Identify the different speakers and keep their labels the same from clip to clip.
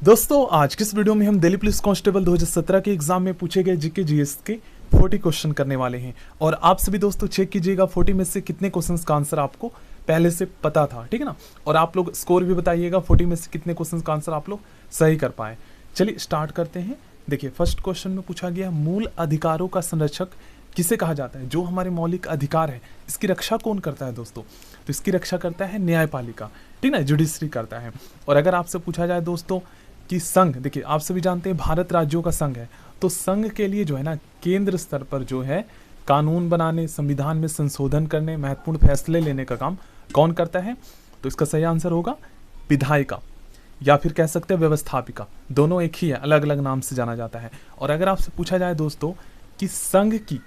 Speaker 1: दोस्तों आज की इस वीडियो में हम दिल्ली पुलिस कांस्टेबल 2017 के एग्जाम में पूछे गए जीके जीएस के 40 क्वेश्चन करने वाले हैं। और आप सभी दोस्तों चेक कीजिएगा 40 में से कितने क्वेश्चंस का आंसर आपको पहले से पता था, ठीक है ना। और आप लोग स्कोर भी बताइएगा 40 में से कितने क्वेश्चंस का आंसर आप लोग सही कर पाए। चलिए स्टार्ट करते हैं। देखिए फर्स्ट क्वेश्चन में पूछा गया मूल अधिकारों का संरक्षक किसे कहा जाता है। जो हमारे मौलिक अधिकार है इसकी रक्षा कौन करता है दोस्तों, तो इसकी रक्षा करता है न्यायपालिका, ठीक ना, जुडिशरी करता है। और अगर आपसे पूछा जाए दोस्तों कि संघ, देखिए आप सभी जानते हैं भारत राज्यों का संघ है, तो संघ के लिए जो है ना केंद्र स्तर पर जो है कानून बनाने, संविधान में संशोधन करने, महत्वपूर्ण फैसले लेने का काम कौन करता है, तो इसका सही आंसर होगा विधायिका, या फिर कह सकते हैं व्यवस्थापिका। दोनों एक ही है, अलग अलग नाम से जाना जाता है। और अगर आपसे पूछा जाए दोस्तों कि संघ की,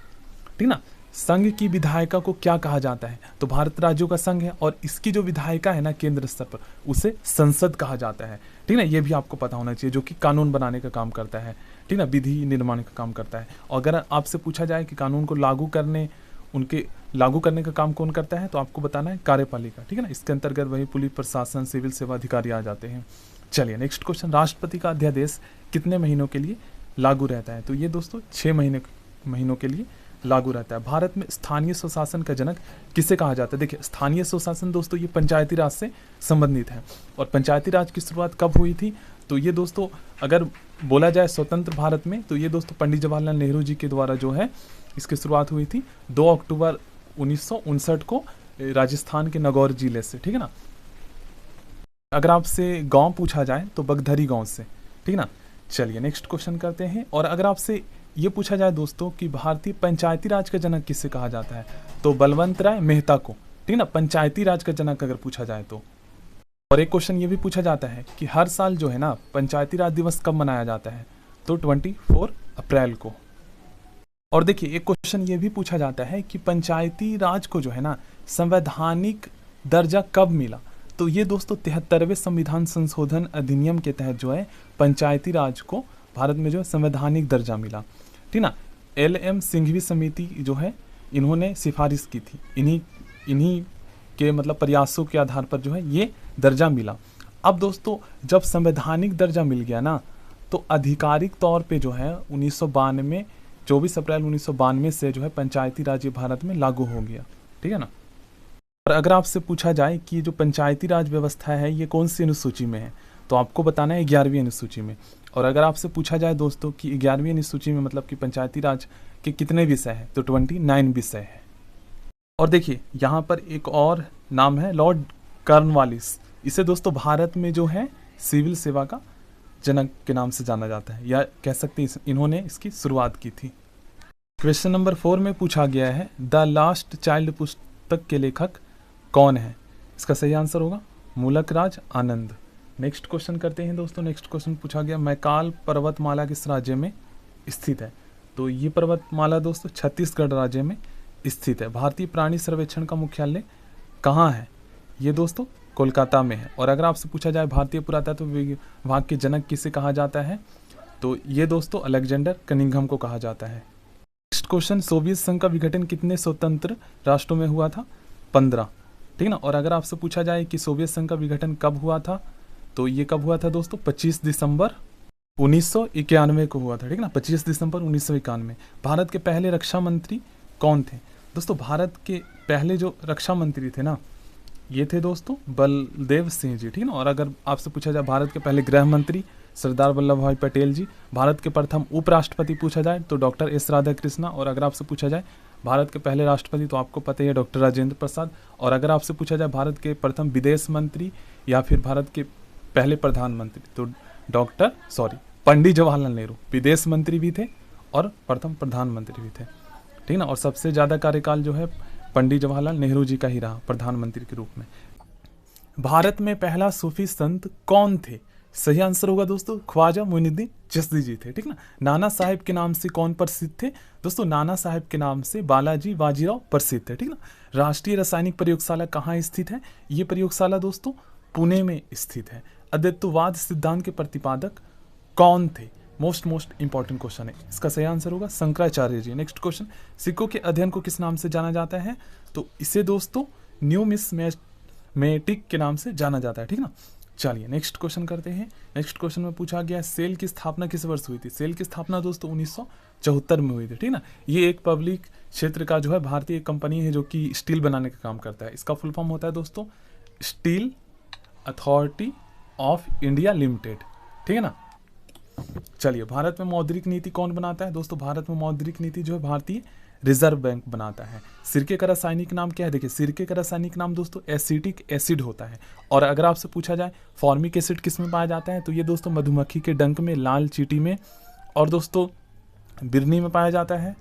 Speaker 1: ठीक ना, संघ की विधायिका को क्या कहा जाता है, तो भारत राज्यों का संघ है और इसकी जो विधायिका है ना केंद्र स्तर पर उसे संसद कहा जाता है, ठीक ना। ये भी आपको पता होना चाहिए, जो कि कानून बनाने का काम करता है, ठीक ना, विधि निर्माण का काम करता है। और अगर आपसे पूछा जाए कि कानून को लागू करने का काम कौन करता है, तो आपको बताना है कार्यपालिका, ठीक है ना। इसके अंतर्गत वही पुलिस प्रशासन, सिविल सेवा अधिकारी आ जाते हैं। चलिए नेक्स्ट क्वेश्चन, राष्ट्रपति का अध्यादेश कितने महीनों के लिए लागू रहता है, तो ये दोस्तों 6 महीनों के लिए लागू रहता है। भारत में स्थानीय स्वशासन का जनक किसे कहा जाता है। देखिए स्थानीय स्वशासन दोस्तों ये पंचायती राज से संबंधित है। और पंचायती राज की शुरुआत कब हुई थी, तो ये दोस्तों अगर बोला जाए स्वतंत्र भारत में, तो ये दोस्तों पंडित जवाहरलाल नेहरू जी के द्वारा जो है इसकी शुरुआत हुई थी 2 अक्टूबर 1959 को राजस्थान के नागौर जिले से, ठीक है ना। अगर आपसे गांव पूछा जाए तो बगधरी गांव से, ठीक ना। चलिए नेक्स्ट क्वेश्चन करते हैं। और अगर आपसे ये पूछा जाए दोस्तों कि भारतीय पंचायती राज का जनक किससे कहा जाता है, तो बलवंत राय मेहता को, ठीक ना, पंचायती राज का जनक अगर पूछा जाए तो। और एक क्वेश्चन ये भी पूछा जाता है कि हर साल जो है ना पंचायती राज दिवस कब मनाया जाता है, तो 24 अप्रैल को। और देखिए एक क्वेश्चन ये भी पूछा जाता है कि पंचायती राज को जो है ना संवैधानिक दर्जा कब मिला, तो ये दोस्तों 73वें संविधान संशोधन अधिनियम के तहत जो है पंचायती राज को भारत में जो है संवैधानिक दर्जा मिला, ठीक ना। LM सिंघवी समिति जो है इन्होंने सिफारिश की थी, इन्हीं के मतलब प्रयासों के आधार पर जो है ये दर्जा मिला। अब दोस्तों जब संवैधानिक दर्जा मिल गया ना, तो आधिकारिक तौर पे जो है 1992 24 अप्रैल 1992 से जो है पंचायती राज भारत में लागू हो गया, ठीक है ना। और अगर आपसे पूछा जाए कि जो पंचायती राज व्यवस्था है ये कौन सी अनुसूची में है, तो आपको बताना है 11वीं अनुसूची में। और अगर आपसे पूछा जाए दोस्तों कि 11वीं अनुसूची में मतलब कि पंचायती राज के कितने विषय हैं, तो 29 विषय है। और देखिए यहाँ पर एक और नाम है लॉर्ड कॉर्नवालिस, इसे दोस्तों भारत में जो है सिविल सेवा का जनक के नाम से जाना जाता है, या कह सकते हैं इन्होंने इसकी शुरुआत की थी। क्वेश्चन नंबर 4 में पूछा गया है द लास्ट चाइल्ड पुस्तक के लेखक कौन है, इसका सही आंसर होगा मूलक राज आनंद। नेक्स्ट क्वेश्चन करते हैं दोस्तों। नेक्स्ट क्वेश्चन पूछा गया मैकाल पर्वतमाला किस राज्य में स्थित है, तो ये पर्वतमाला दोस्तों छत्तीसगढ़ राज्य में स्थित है। भारतीय प्राणी सर्वेक्षण का मुख्यालय कहाँ है, ये दोस्तों कोलकाता में है। और अगर आपसे पूछा जाए भारतीय पुरातत्व विभाग के जनक किसे कहा जाता है, तो ये दोस्तों अलेक्जेंडर कनिंघम को कहा जाता है। नेक्स्ट क्वेश्चन, सोवियत संघ का विघटन कितने स्वतंत्र राष्ट्रों में हुआ था, 15, ठीक ना। और अगर आपसे पूछा जाए कि सोवियत संघ का विघटन कब हुआ था, तो ये कब हुआ था दोस्तों 25 दिसंबर 1991 को हुआ था, ठीक ना, 25 दिसंबर 1991। भारत के पहले रक्षा मंत्री कौन थे, दोस्तों भारत के पहले जो रक्षा मंत्री थे ना ये थे दोस्तों बलदेव सिंह जी, ठीक ना। और अगर आपसे पूछा जाए भारत के पहले गृह मंत्री सरदार वल्लभ भाई पटेल जी। भारत के प्रथम उपराष्ट्रपति पूछा जाए तो डॉक्टर S राधाकृष्णा। और अगर आपसे पूछा जाए भारत के पहले राष्ट्रपति, तो आपको पता ही है डॉक्टर राजेंद्र प्रसाद। और अगर आपसे पूछा जाए भारत के प्रथम विदेश मंत्री या फिर भारत के पहले प्रधानमंत्री, तो पंडित जवाहरलाल नेहरू विदेश मंत्री भी थे और प्रथम प्रधानमंत्री भी थे, ठीक ना। और सबसे ज़्यादा कार्यकाल जो है पंडित जवाहरलाल नेहरू जी का ही रहा प्रधानमंत्री के रूप में। भारत में पहला सूफी संत कौन थे, सही आंसर होगा दोस्तों ख्वाजा मोइनुद्दीन चिश्ती जी थे, ठीक ना। नाना साहेब के नाम से कौन प्रसिद्ध थे, दोस्तों नाना साहेब के नाम से बालाजी बाजीराव प्रसिद्ध थे, ठीक ना। राष्ट्रीय रासायनिक प्रयोगशाला कहाँ स्थित है, ये प्रयोगशाला दोस्तों पुणे में स्थित है। अद्वैतवाद सिद्धांत के प्रतिपादक कौन थे, मोस्ट इंपॉर्टेंट क्वेश्चन है, इसका सही आंसर होगा शंकराचार्य जी। नेक्स्ट क्वेश्चन, सिक्कों के अध्ययन को किस नाम से जाना जाता है, तो इसे दोस्तों न्यूमिसमेटिक के नाम से जाना जाता है, ठीक ना। चलिए नेक्स्ट क्वेश्चन करते हैं। नेक्स्ट क्वेश्चन में पूछा गया सेल की स्थापना किस वर्ष हुई थी। सेल की स्थापना दोस्तों 1974 में हुई थी, ठीक ना। ये एक पब्लिक क्षेत्र का जो है भारतीय कंपनी है जो कि स्टील बनाने का काम करता है। इसका फुल फॉर्म होता है दोस्तों steel authority of India limited, ठीक है ना। चलिए भारत में मौद्रिक नीति कौन बनाता है दोस्तों। भारत में मौद्रिक नीति जो है भारतीय रिजर्व बैंक बनाता है। सिरके का रासायनिक नाम क्या है। देखिए सिरके का रासायनिक नाम दोस्तों एसिटिक एसिड होता है। और अगर आपसे पूछा जाए फॉर्मिक एसिड किस में पाया जाता है, तो ये दोस्तों मधुमक्खी के डंक में, लाल चींटी में, और दोस्तों बिरनी में पाया जाता है।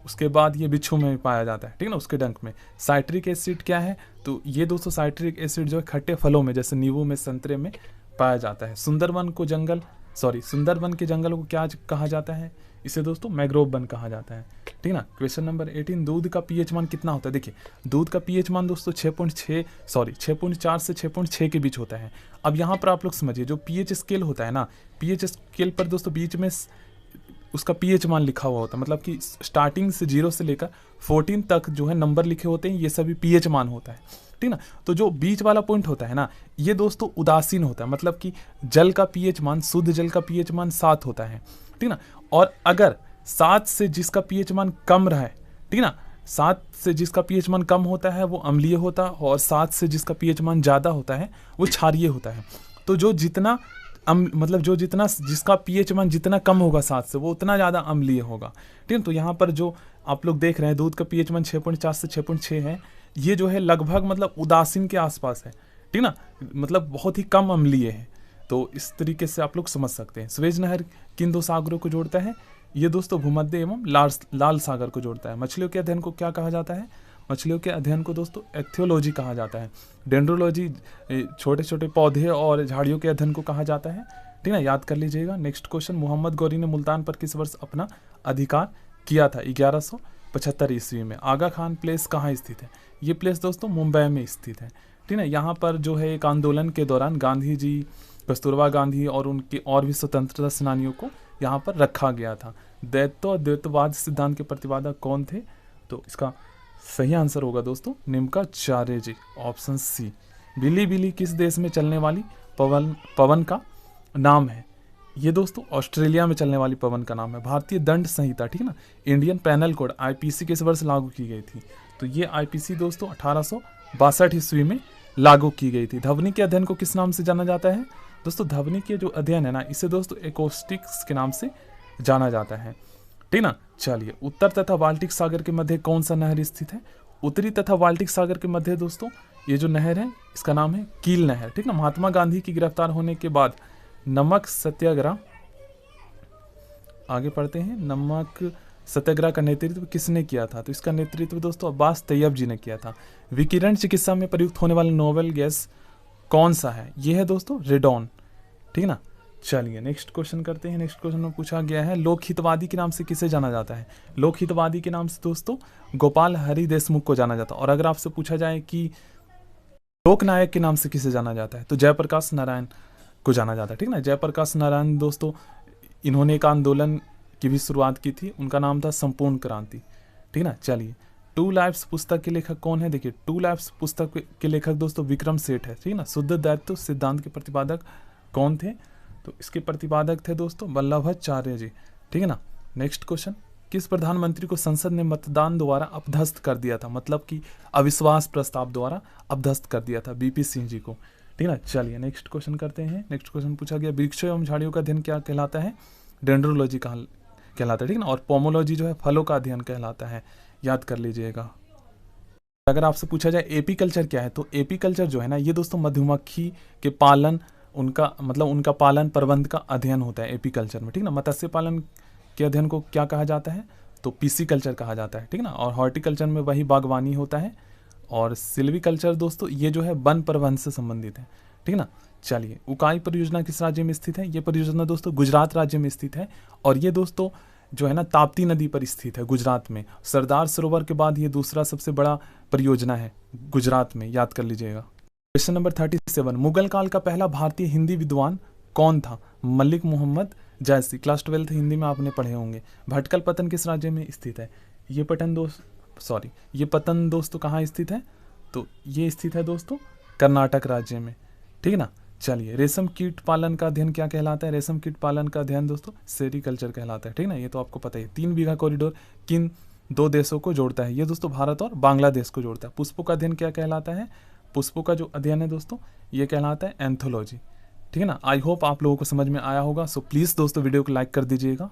Speaker 1: उसके बाद ये बिच्छू में भी पाया जाता है, ठीक है ना, उसके डंक में। साइट्रिक एसिड क्या है, तो ये दोस्तों साइट्रिक एसिड जो है खट्टे फलों में जैसे नींबू में, संतरे में पाया जाता है। सुंदरवन के जंगल को क्या कहा जाता है। इसे दोस्तों मैग्रोव वन कहा जाता है, ठीक ना। क्वेश्चन नंबर 18 दूध का पीएच मान कितना होता है। देखिए दूध का पीएच मान दोस्तों 6.4 से 6.6 के बीच होता है। अब यहाँ पर आप लोग समझिए जो पीएच स्केल होता है ना, पीएच स्केल पर दोस्तों बीच में उसका पीएच मान लिखा हुआ होता है, मतलब कि स्टार्टिंग से 0 से लेकर 14 तक जो है नंबर लिखे होते हैं, ये सभी पीएच मान होता है, ठीक ना। तो जो बीच वाला पॉइंट होता है ना, ये दोस्तों उदासीन होता है, मतलब कि जल का पीएच मान, शुद्ध जल का पीएच मान 7 होता है, ठीक ना। और अगर 7 से जिसका पीएच मान कम रहा है, ठीक ना, 7 से जिसका पीएच मान कम होता है वो अम्लीय होता है, और 7 से जिसका पीएच मान ज़्यादा होता है वो क्षारीय होता है। तो जो जितना जिसका पीएच मान जितना कम होगा 7 से, वो उतना ज़्यादा अम्लीय होगा, ठीक है। तो यहाँ पर जो आप लोग देख रहे हैं दूध का पीएच मान 6.4 से 6.6 है, ये जो है लगभग मतलब उदासीन के आसपास है, ठीक ना, मतलब बहुत ही कम अम्लीय है। तो इस तरीके से आप लोग समझ सकते हैं। स्वेज नहर किन दो सागरों को जोड़ता है। ये दोस्तों भूमध्य एवं लाल सागर को जोड़ता है। मछलियों के अध्ययन को क्या कहा जाता है। मछलियों के अध्ययन को दोस्तों एथियोलॉजी कहा जाता है। डेंड्रोलॉजी छोटे छोटे पौधे और झाड़ियों के अध्ययन को कहा जाता है, ठीक है, याद कर लीजिएगा। नेक्स्ट क्वेश्चन मोहम्मद गौरी ने मुल्तान पर किस वर्ष अपना अधिकार किया था। 1175 ईस्वी में। आगा खान प्लेस कहाँ स्थित है। ये प्लेस दोस्तों मुंबई में स्थित है, ठीक है। यहाँ पर जो है एक आंदोलन के दौरान गांधी जी, कस्तूरबा गांधी और उनके और भी स्वतंत्रता सेनानियों को यहाँ पर रखा गया था। द्वैतवाद सिद्धांत के प्रतिपादक कौन थे, तो इसका सही आंसर होगा दोस्तों निम्काचार्य जी, ऑप्शन सी। बिली किस देश में चलने वाली पवन का नाम है। ये दोस्तों ऑस्ट्रेलिया में चलने वाली पवन का नाम है। भारतीय दंड संहिता, ठीक है ना, इंडियन पैनल कोड आईपीसी किस वर्ष लागू की गई थी। तो ये आईपीसी दोस्तों 1862 ईस्वी में लागू की गई थी। ध्वनि के अध्ययन को किस नाम से जाना जाता है दोस्तों। ध्वनि के जो अध्ययन है ना, इसे दोस्तों एकॉस्टिक्स के नाम से जाना जाता है, ठीक ना। चलिए उत्तर तथा बाल्टिक सागर के मध्य कौन सा नहर स्थित है। उत्तरी तथा बाल्टिक सागर के मध्य दोस्तों ये जो नहर है इसका नाम है कील नहर, ठीक ना। महात्मा गांधी की गिरफ्तार होने के बाद नमक सत्याग्रह, आगे पढ़ते हैं, नमक सत्याग्रह का नेतृत्व किसने किया था। तो इसका नेतृत्व दोस्तों अब्बास तैयब जी ने किया था। विकिरण चिकित्सा में प्रयुक्त होने वाला नोवेल गैस कौन सा है। यह है दोस्तों रेडॉन, ठीक है ना। चलिए नेक्स्ट क्वेश्चन करते हैं। नेक्स्ट क्वेश्चन में पूछा गया है लोकहितवादी के नाम से किसे जाना जाता है। लोकहितवादी के नाम से दोस्तों गोपाल हरि देशमुख को जाना जाता है। और अगर आपसे पूछा जाए कि लोकनायक के नाम से किसे जाना जाता है, तो जयप्रकाश नारायण को जाना जाता है, ठीक ना। जयप्रकाश नारायण दोस्तों इन्होंने एक आंदोलन की भी शुरुआत की थी, उनका नाम था संपूर्ण क्रांति, ठीक ना। चलिए टू लाइफ्स पुस्तक के लेखक कौन है। देखिए टू लाइफ्स पुस्तक के लेखक दोस्तों विक्रम सेठ है, ठीक ना। शुद्ध दायित्व सिद्धांत के प्रतिपादक कौन थे, तो इसके प्रतिपादक थे दोस्तों वल्लभाचार्य जी, ठीक है ना। नेक्स्ट क्वेश्चन, किस प्रधानमंत्री को संसद ने मतदान द्वारा अपदस्थ कर दिया था, मतलब कि अविश्वास प्रस्ताव द्वारा अपदस्थ कर दिया था बीपी सिंह जी को, ठीक है। चलिए नेक्स्ट क्वेश्चन करते हैं। नेक्स्ट क्वेश्चन पूछा गया वृक्षों एवं झाड़ियों का अध्ययन क्या कहलाता है। डेंड्रोलॉजी कहलाता है, ठीक ना। और पोमोलॉजी जो है फलों का अध्ययन कहलाता है, याद कर लीजिएगा। अगर आपसे पूछा जाए एपीकल्चर क्या है, तो एपीकल्चर जो है ना, ये दोस्तों मधुमक्खी के पालन, उनका पालन प्रबंध का अध्ययन होता है एपीकल्चर में, ठीक ना। मत्स्य पालन के अध्ययन को क्या कहा जाता है, तो पीसीकल्चर कहा जाता है, ठीक ना। और हॉर्टिकल्चर में वही बागवानी होता है। और सिल्वीकल्चर दोस्तों ये जो है वन प्रबंध से संबंधित है, ठीक ना। चलिए उकाई परियोजना किस राज्य में स्थित है। ये परियोजना दोस्तों गुजरात राज्य में स्थित है। और ये दोस्तों जो है ना ताप्ती नदी पर स्थित है गुजरात में। सरदार सरोवर के बाद ये दूसरा सबसे बड़ा परियोजना है गुजरात में, याद कर लीजिएगा। क्वेश्चन नंबर 37, मुगल काल का पहला भारतीय हिंदी विद्वान कौन था। मलिक मोहम्मद जैसी, क्लास 12 हिंदी में आपने पढ़े होंगे। भटकल पतन किस राज्य में स्थित है। ये पतन दोस्तों कहाँ स्थित है, तो ये स्थित है दोस्तों कर्नाटक राज्य में, ठीक है ना। चलिए, रेशम कीट पालन का अध्ययन क्या कहलाता है? रेशम कीट पालन का अध्ययन दोस्तों सेरीकल्चर कहलाता है, ठीक ना, ये तो आपको पता ही है। 3 बीघा कॉरिडोर किन 2 देशों को जोड़ता है? ये दोस्तों भारत और बांग्लादेश को जोड़ता है। पुष्पों का अध्ययन क्या कहलाता है? पुष्पों का जो अध्ययन है दोस्तों ये कहलाता है एंथोलॉजी, ठीक है ना। आई होप आप लोगों को समझ में आया होगा। सो प्लीज़ दोस्तों वीडियो को लाइक कर दीजिएगा।